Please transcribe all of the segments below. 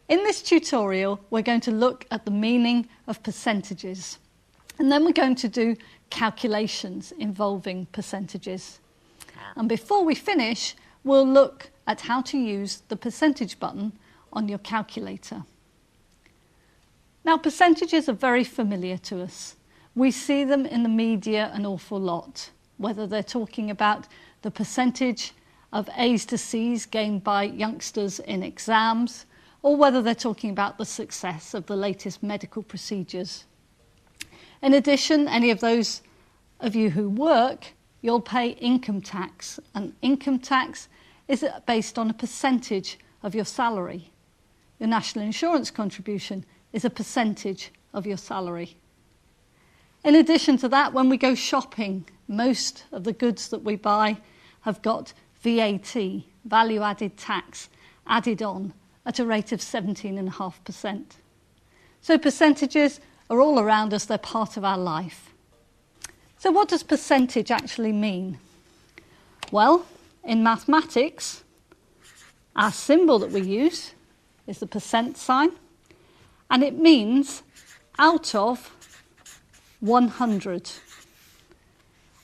In this tutorial, we're going to look at the meaning of percentages, and then we're going to do calculations involving percentages. And before we finish, we'll look at how to use the percentage button on your calculator. Now, percentages are very familiar to us. We see them in the media an awful lot, whether they're talking about the percentage of A's to C's gained by youngsters in exams, or whether they're talking about the success of the latest medical procedures. In addition, any of those of you who work, you'll pay income tax, and income tax is based on a percentage of your salary. Your national insurance contribution is a percentage of your salary. In addition to that, when we go shopping, most of the goods that we buy have got VAT, value added tax, added on at a rate of 17.5%. So percentages are all around us, they're part of our life. So what does percentage actually mean? Well, in mathematics, our symbol that we use is the percent sign, and it means out of 100.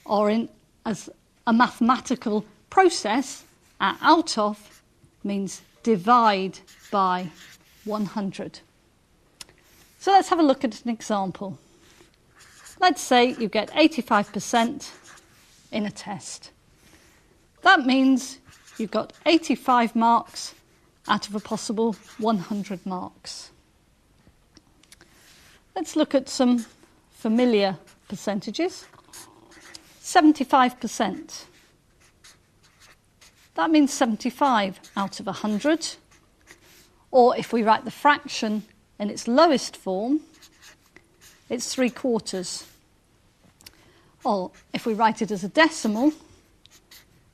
Or as a mathematical process, our out of means divide by 100. So let's have a look at an example. Let's say you get 85% in a test. That means you've got 85 marks out of a possible 100 marks. Let's look at some familiar percentages. 75%. That means 75 out of 100. Or if we write the fraction in its lowest form, it's 3/4. Or if we write it as a decimal,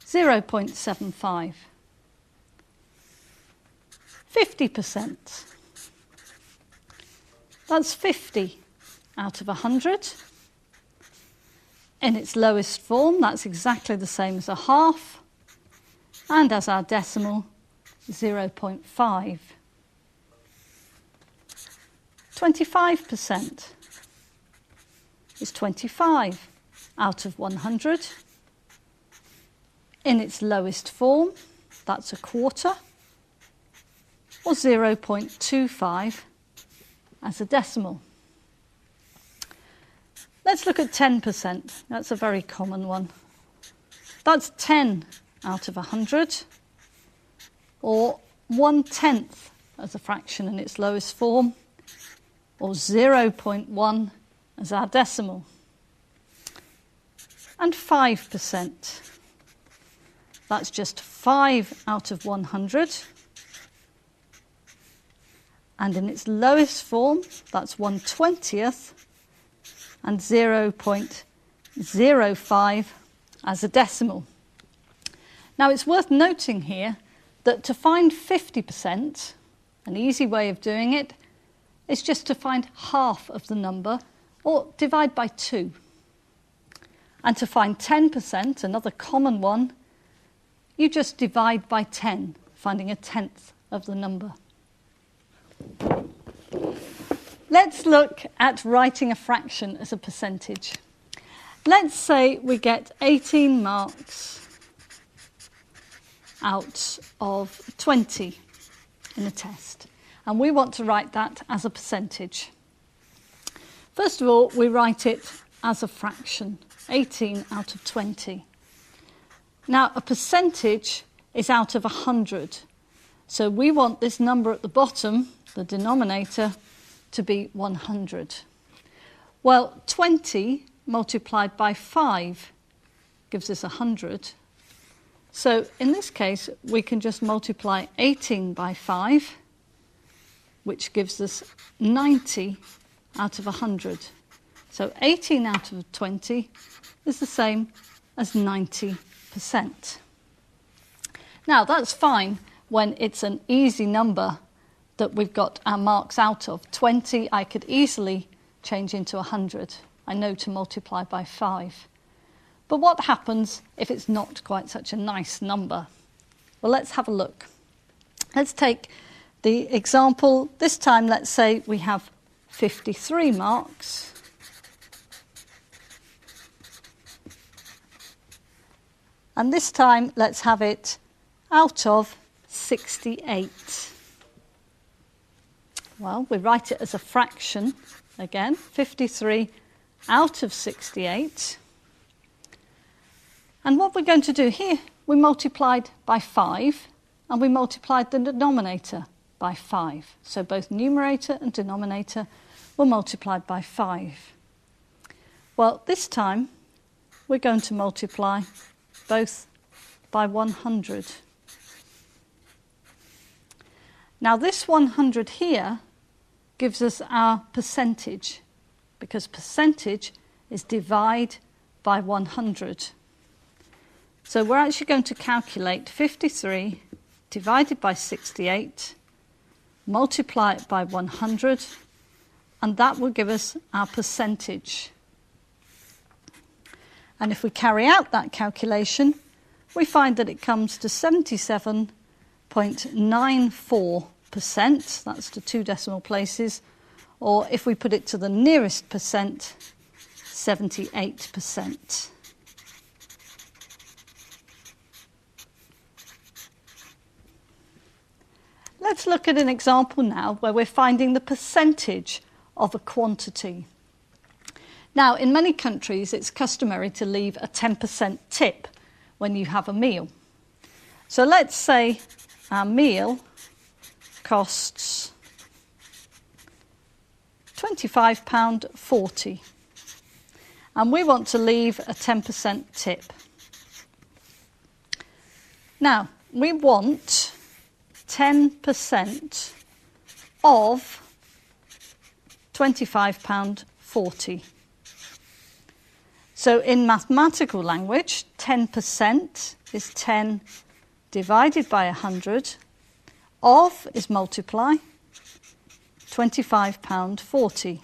0.75. 50%. That's 50 out of 100. In its lowest form, that's exactly the same as a half. And as our decimal, 0.5. 25% is 25 out of 100. In its lowest form, that's a quarter, or 0.25 as a decimal. Let's look at 10%. That's a very common one. That's 10 out of 100, or 1/10 as a fraction in its lowest form, or 0.1 as our decimal. And 5%. That's just 5 out of 100. And in its lowest form, that's 1/20th and 0.05 as a decimal. Now, it's worth noting here that to find 50%, an easy way of doing it is just to find half of the number, or divide by 2. And to find 10%, another common one, you just divide by 10, finding 1/10 of the number. Let's look at writing a fraction as a percentage. Let's say we get 18 marks out of 20 in a test, and we want to write that as a percentage. First of all, we write it as a fraction, 18 out of 20. Now, a percentage is out of 100, so we want this number at the bottom, the denominator, to be 100. Well, 20 multiplied by 5 gives us 100. So in this case, we can just multiply 18 by 5, which gives us 90 out of 100. So 18 out of 20 is the same as 90%. Now, that's fine when it's an easy number that we've got our marks out of. 20 I could easily change into 100. I know to multiply by 5. But what happens if it's not quite such a nice number? Well, let's have a look. Let's take the example, this time let's say we have 53 marks. And this time let's have it out of 68. Well, we write it as a fraction again, 53 out of 68. And what we're going to do here, we multiplied by 5 and we multiplied the denominator by 5. So both numerator and denominator were multiplied by 5. Well, this time we're going to multiply both by 100. Now this 100 here gives us our percentage, because percentage is divide by 100. So we're actually going to calculate 53 divided by 68, multiply it by 100, and that will give us our percentage. And if we carry out that calculation, we find that it comes to 77.94%, that's to 2 decimal places, or if we put it to the nearest percent, 78%. Let's look at an example now where we're finding the percentage of a quantity. Now, in many countries, it's customary to leave a 10% tip when you have a meal. So let's say our meal costs £25.40 and we want to leave a 10% tip. Now, we want 10% of £25.40. So in mathematical language, 10% is 10 divided by 100. Of is multiply, £25.40.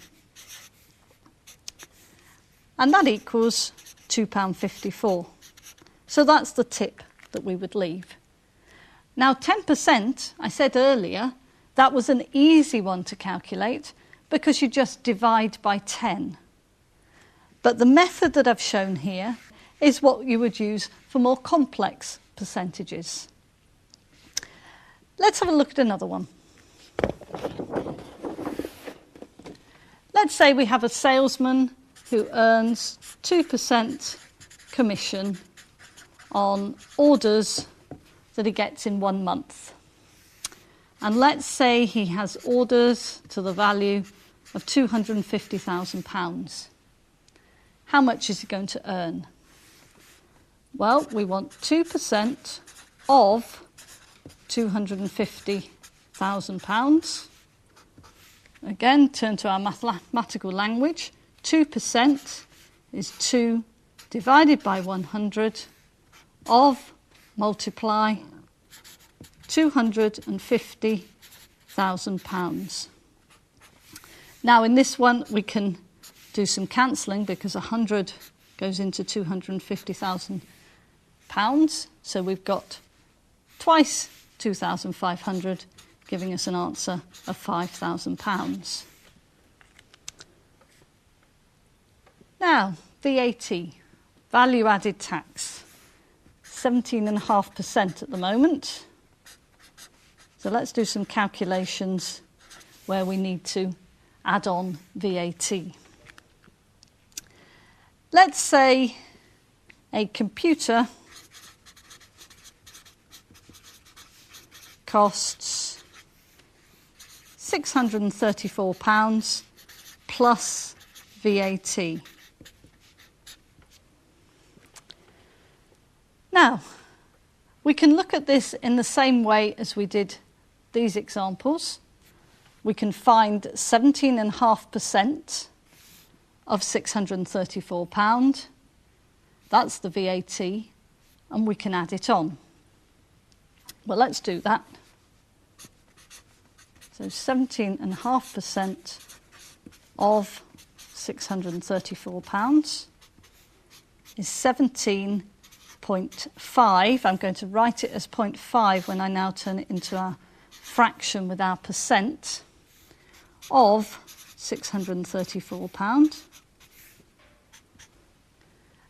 And that equals £2.54. So that's the tip that we would leave. Now 10%, I said earlier, that was an easy one to calculate because you just divide by 10. But the method that I've shown here is what you would use for more complex percentages. Let's have a look at another one. Let's say we have a salesman who earns 2% commission on orders that he gets in 1 month. And let's say he has orders to the value of £250,000. How much is he going to earn? Well, we want 2% of £250,000. Again, turn to our mathematical language. 2% is 2 divided by 100 of multiply £250,000. Now in this one we can do some cancelling because 100 goes into £250,000. So we've got twice 2,500, giving us an answer of £5,000. Now, VAT, value added tax, 17.5% at the moment. So let's do some calculations where we need to add on VAT. Let's say a computer costs £634 plus VAT. Now, we can look at this in the same way as we did these examples. We can find 17.5% of £634. That's the VAT, and we can add it on. Well, let's do that. So 17.5% of £634 is 17.5. I'm going to write it as 0.5 when I now turn it into our fraction with our percent of £634.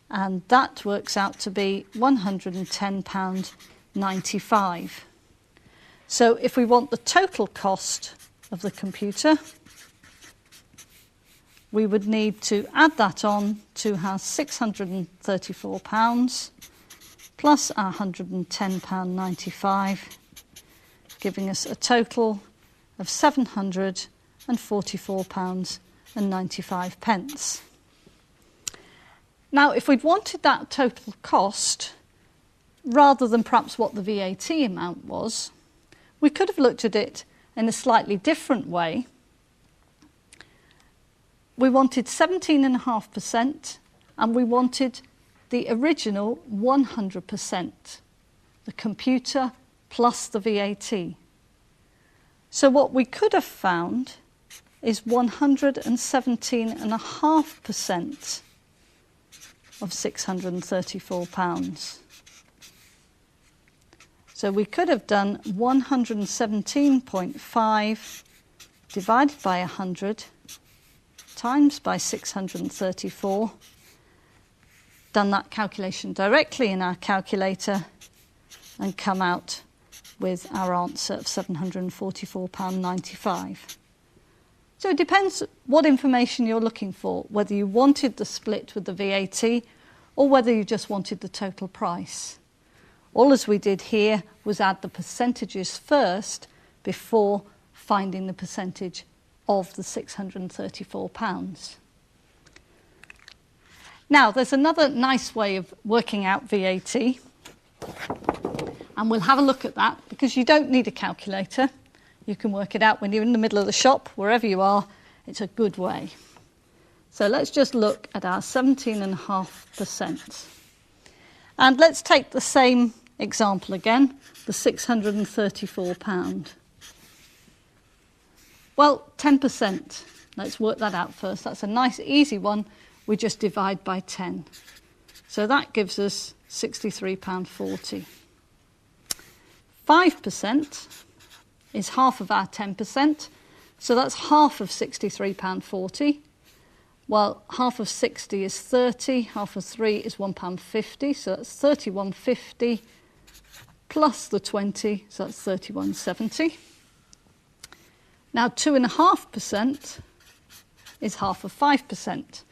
And that works out to be £110.95. So if we want the total cost of the computer, we would need to add that on to our £634 plus our £110.95, giving us a total of £744.95. Now, if we'd wanted that total cost, rather than perhaps what the VAT amount was, we could have looked at it in a slightly different way. We wanted 17.5% and we wanted the original 100%, the computer plus the VAT. So what we could have found is 117.5% of £634. So we could have done 117.5 divided by 100 times by 634, done that calculation directly in our calculator and come out with our answer of £744.95. So it depends what information you're looking for, whether you wanted the split with the VAT or whether you just wanted the total price. All as we did here was add the percentages first before finding the percentage of the £634. Now, there's another nice way of working out VAT, and we'll have a look at that because you don't need a calculator. You can work it out when you're in the middle of the shop, wherever you are. It's a good way. So let's just look at our 17.5%. And let's take the same example again, the £634. Well, 10%. Let's work that out first. That's a nice, easy one. We just divide by 10. So that gives us £63.40. 5% is half of our 10%. So that's half of £63.40. Well, half of 60 is 30. Half of 3 is £1.50. So that's £31.50 plus the 20. So that's £31.70. Now, 2.5% is half of 5%.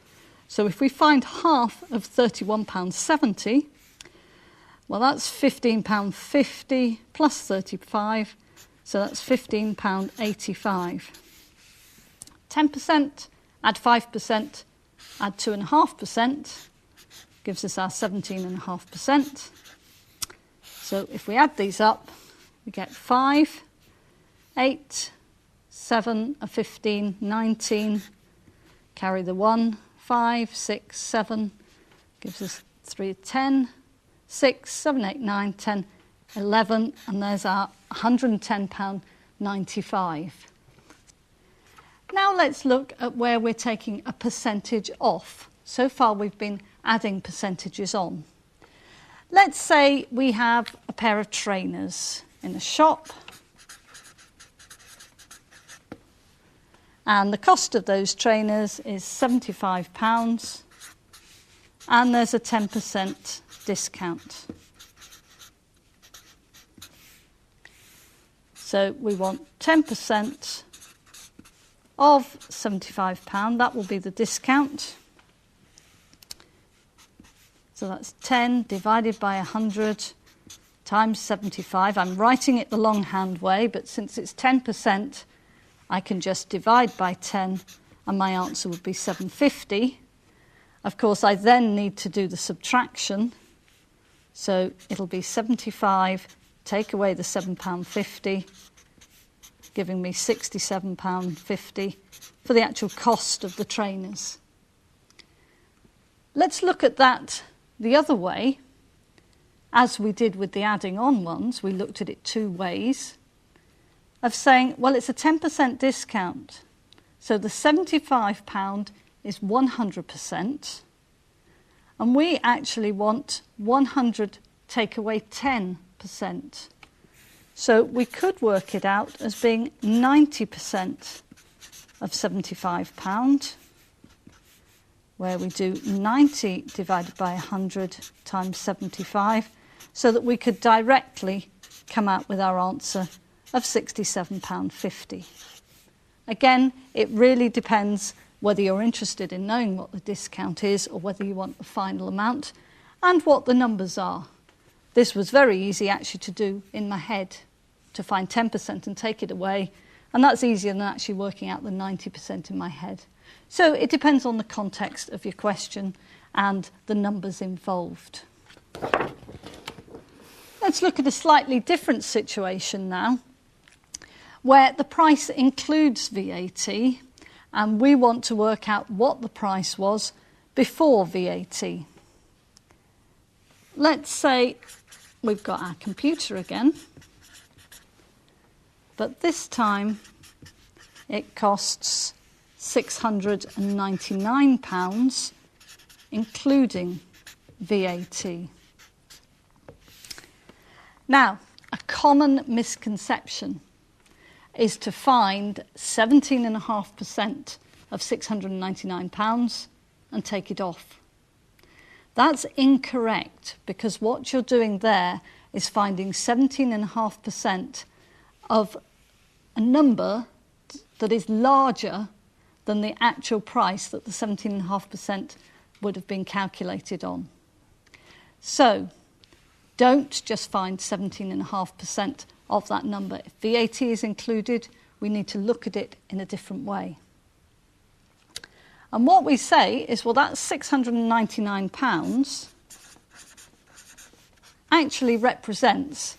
So if we find half of £31.70, well, that's £15.50 plus 35, so that's £15.85. 10%, add 5%, add 2.5%, gives us our 17.5%. So if we add these up, we get 5, 8, 7, 15, 19, carry the 1, 5, 6, 7, gives us 3, 10, 6, 7, 8, 9, 10, 11, and there's our £110.95. Now let's look at where we're taking a percentage off. So far we've been adding percentages on. Let's say we have a pair of trainers in a shop, and the cost of those trainers is £75, and there's a 10% discount. So we want 10% of £75, that will be the discount. So that's 10 divided by 100 times 75. I'm writing it the longhand way, but since it's 10%, I can just divide by 10 and my answer would be £7.50. Of course, I then need to do the subtraction. So it'll be 75, take away the £7.50, giving me £67.50 for the actual cost of the trainers. Let's look at that the other way. As we did with the adding on ones, we looked at it two ways of saying, well, it's a 10% discount. So the £75 is 100%. And we actually want 100 take away 10%. So we could work it out as being 90% of £75, where we do 90 divided by 100 times 75, so that we could directly come out with our answer of £67.50. Again, it really depends whether you're interested in knowing what the discount is or whether you want the final amount and what the numbers are. This was very easy actually to do in my head, to find 10% and take it away, and that's easier than actually working out the 90% in my head. So it depends on the context of your question and the numbers involved. Let's look at a slightly different situation now, where the price includes VAT, and we want to work out what the price was before VAT. Let's say we've got our computer again, but this time it costs £699, including VAT. Now, a common misconception is to find 17.5% of £699 and take it off. That's incorrect, because what you're doing there is finding 17.5% of a number that is larger than the actual price that the 17.5% would have been calculated on. So don't just find 17.5% of that number. If VAT is included, we need to look at it in a different way. And what we say is, well, that's £699 actually represents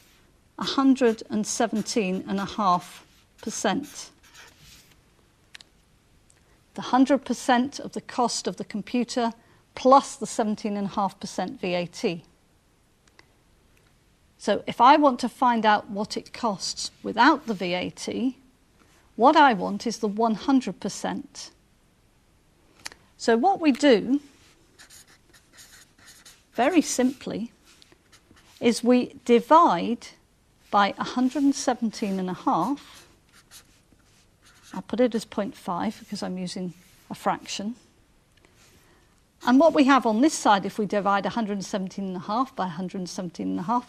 117.5%. The 100% of the cost of the computer plus the 17.5% VAT. So if I want to find out what it costs without the VAT, what I want is the 100%. So what we do, very simply, is we divide by 117.5. I'll put it as 0.5 because I'm using a fraction. And what we have on this side, if we divide 117.5 by 117.5,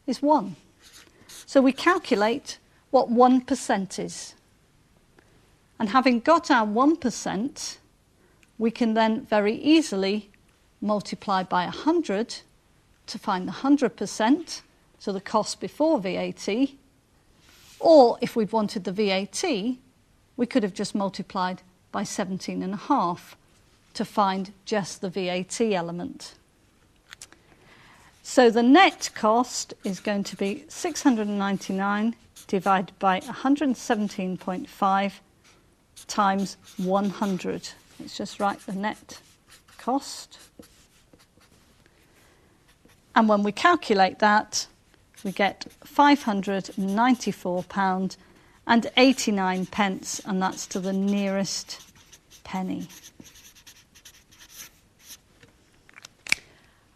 is 1. So we calculate what 1% is. And having got our 1%, we can then very easily multiply by 100 to find the 100%, so the cost before VAT. Or if we'd wanted the VAT, we could have just multiplied by 17.5 to find just the VAT element. So the net cost is going to be 699 divided by 117.5 times 100. Let's just write the net cost. And when we calculate that, we get £594 and 89 pence, and that's to the nearest penny.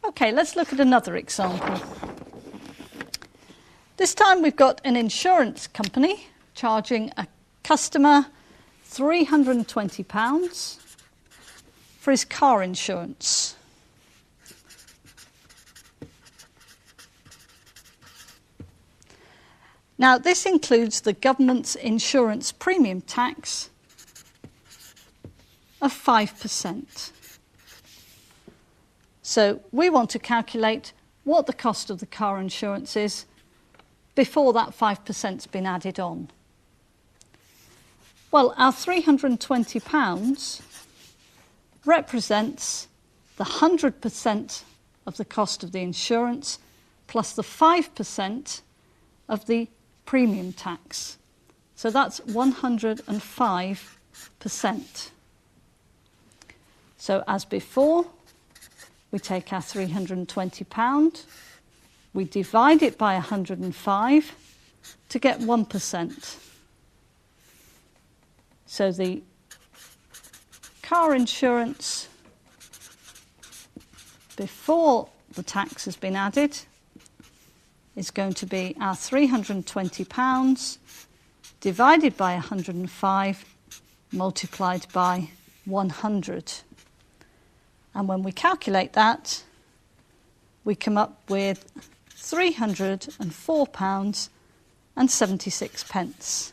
Okay, let's look at another example. This time we've got an insurance company charging a customer £320 for his car insurance. Now, this includes the government's insurance premium tax of 5%. So we want to calculate what the cost of the car insurance is before that 5%'s been added on. Well, our £320 represents the 100% of the cost of the insurance plus the 5% of the premium tax. So that's 105%. So as before, we take our £320, we divide it by 105 to get 1%. So the car insurance before the tax has been added is going to be our £320 divided by 105 multiplied by 100. And when we calculate that, we come up with £304.76.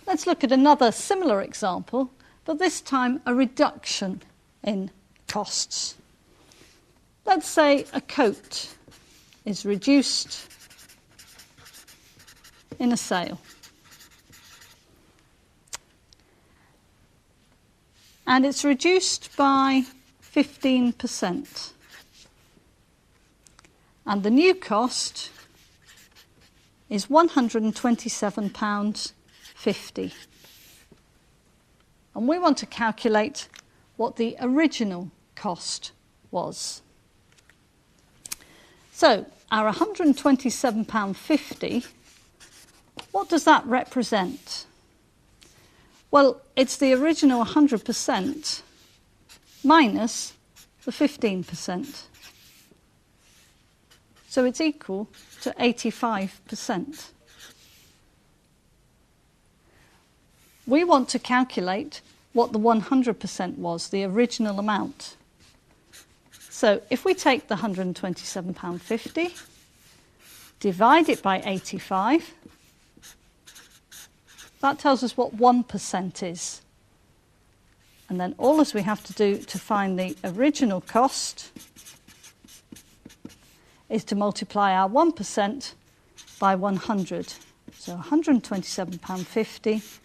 Let's look at another similar example, but this time a reduction in costs. Let's say a coat is reduced in a sale. And it's reduced by 15%. And the new cost is £127.50. And we want to calculate what the original cost was. So our £127.50, what does that represent? Well, it's the original 100% minus the 15%. So it's equal to 85%. We want to calculate what the 100% was, the original amount. So if we take the £127.50, divide it by 85, that tells us what 1% is. And then all we have to do to find the original cost is to multiply our 1% by 100. So £127.50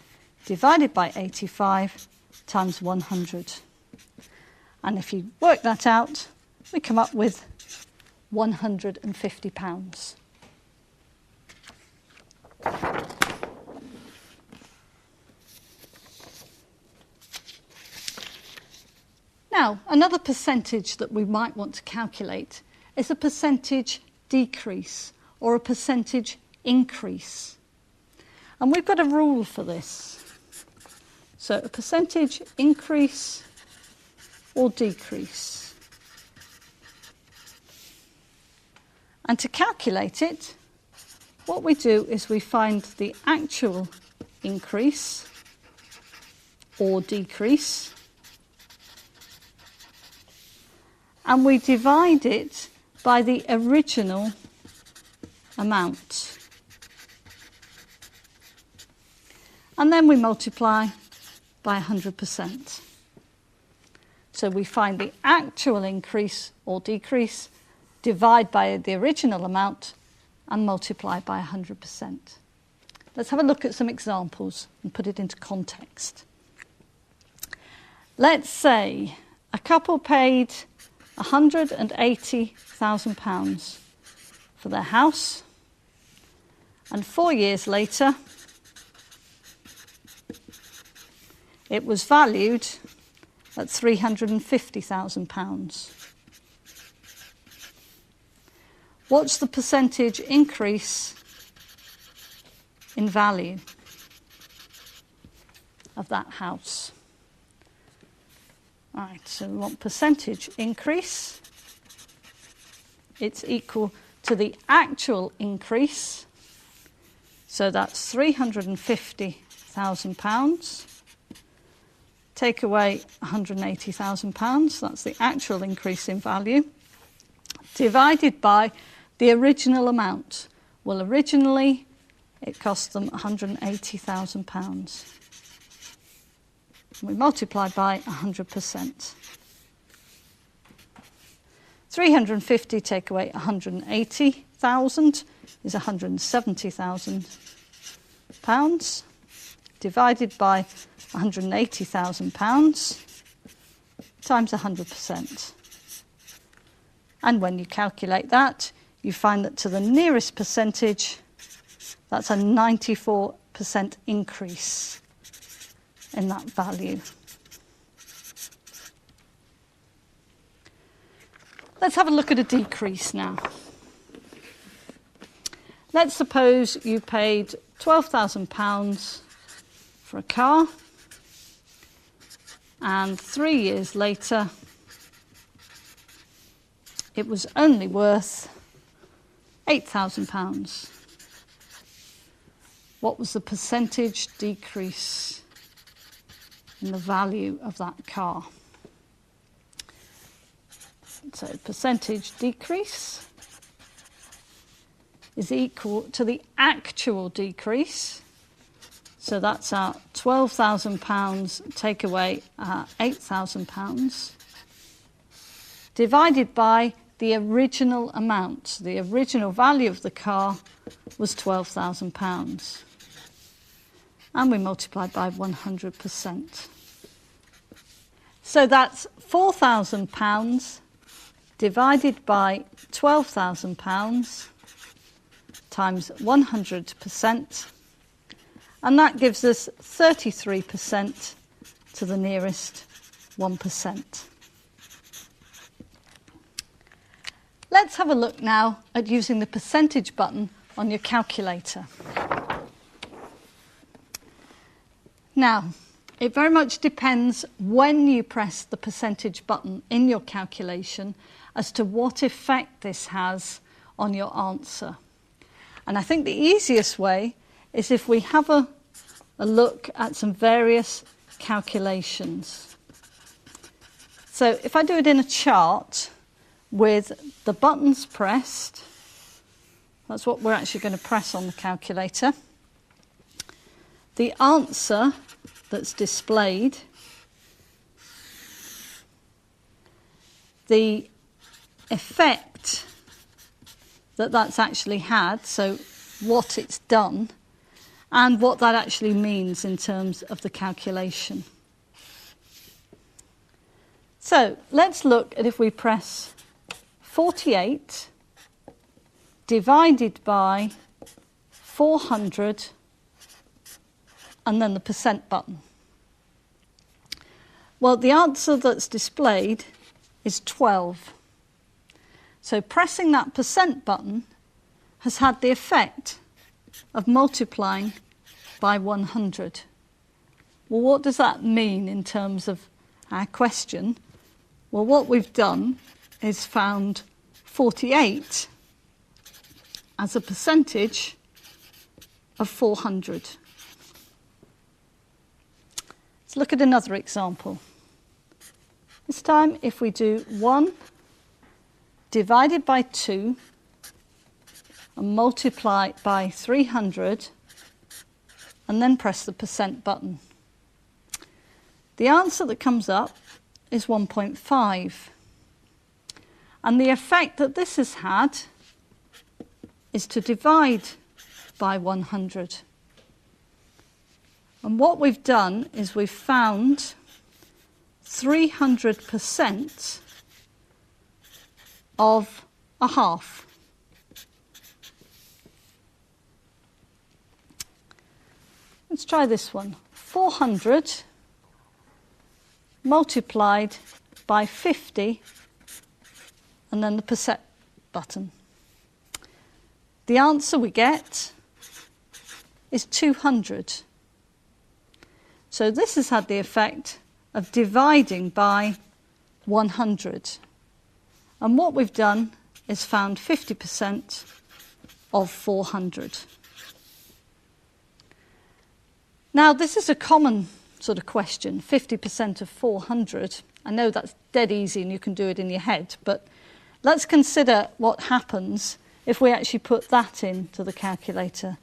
divided by 85 times 100. And if you work that out, we come up with £150. Now, another percentage that we might want to calculate is a percentage decrease or a percentage increase. And we've got a rule for this. So a percentage increase or decrease. And to calculate it, what we do is we find the actual increase or decrease, and we divide it by the original amount. And then we multiply by 100%. So we find the actual increase or decrease, divide by the original amount, and multiply by 100%. Let's have a look at some examples and put it into context. Let's say a couple paid £180,000 for their house, and 4 years later it was valued at £350,000. What's the percentage increase in value of that house? Right, so we want percentage increase. It's equal to the actual increase. So that's £350,000. Take away £180,000, that's the actual increase in value, divided by the original amount. Well, originally it cost them £180,000. We multiply by 100%. 350 take away 180,000 is £170,000, divided by £180,000 times 100%. And when you calculate that, you find that to the nearest percentage, that's a 94% increase in that value. Let's have a look at a decrease now. Let's suppose you paid £12,000 for a car, and 3 years later it was only worth £8,000. What was the percentage decrease in the value of that car? So percentage decrease is equal to the actual decrease. So that's our £12,000 take away our £8,000 divided by the original amount. The original value of the car was £12,000. And we multiplied by 100%. So that's £4,000 divided by £12,000 times 100%, and that gives us 33% to the nearest 1%. Let's have a look now at using the percentage button on your calculator. Now, it very much depends when you press the percentage button in your calculation as to what effect this has on your answer. And I think the easiest way is if we have a look at some various calculations. So if I do it in a chart with the buttons pressed, that's what we're actually going to press on the calculator. The answer that's displayed, the effect that that's actually had, so what it's done, and what that actually means in terms of the calculation. So let's look at if we press 48 divided by 400 and then the percent button. Well, the answer that's displayed is 12. So pressing that percent button has had the effect of multiplying by 100. Well, what does that mean in terms of our question? Well, what we've done is found 48 as a percentage of 400. Let's look at another example. This time, if we do 1 divided by 2 and multiply by 300 and then press the percent button. The answer that comes up is 1.5. And the effect that this has had is to divide by 100. And what we've done is we've found 300% of a half. Let's try this one. 400 multiplied by 50 and then the percent button. The answer we get is 200. So this has had the effect of dividing by 100. And what we've done is found 50% of 400. Now, this is a common sort of question, 50% of 400. I know that's dead easy and you can do it in your head, but let's consider what happens if we actually put that into the calculator.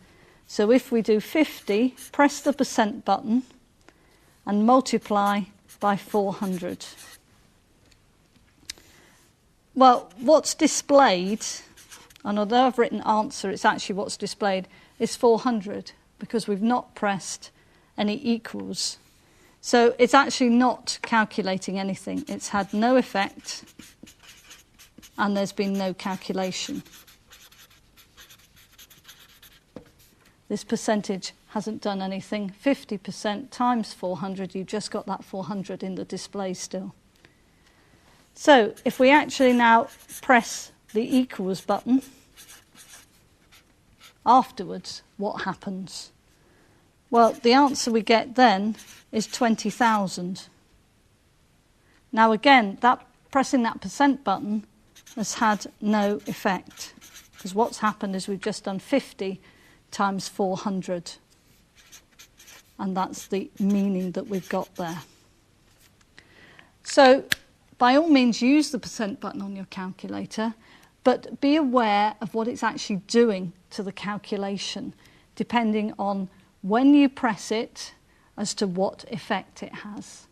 So if we do 50, press the percent button and multiply by 400. Well, what's displayed, and although I've written answer, it's actually what's displayed, is 400 because we've not pressed any equals. So it's actually not calculating anything. It's had no effect and there's been no calculation. This percentage hasn't done anything. 50% times 400, you've just got that 400 in the display still. So if we actually now press the equals button, afterwards, what happens? Well, the answer we get then is 20,000. Now again, pressing that percent button has had no effect, because what's happened is we've just done 50 times 400, and that's the meaning that we've got there. So by all means use the percent button on your calculator, but be aware of what it's actually doing to the calculation, depending on when you press it as to what effect it has.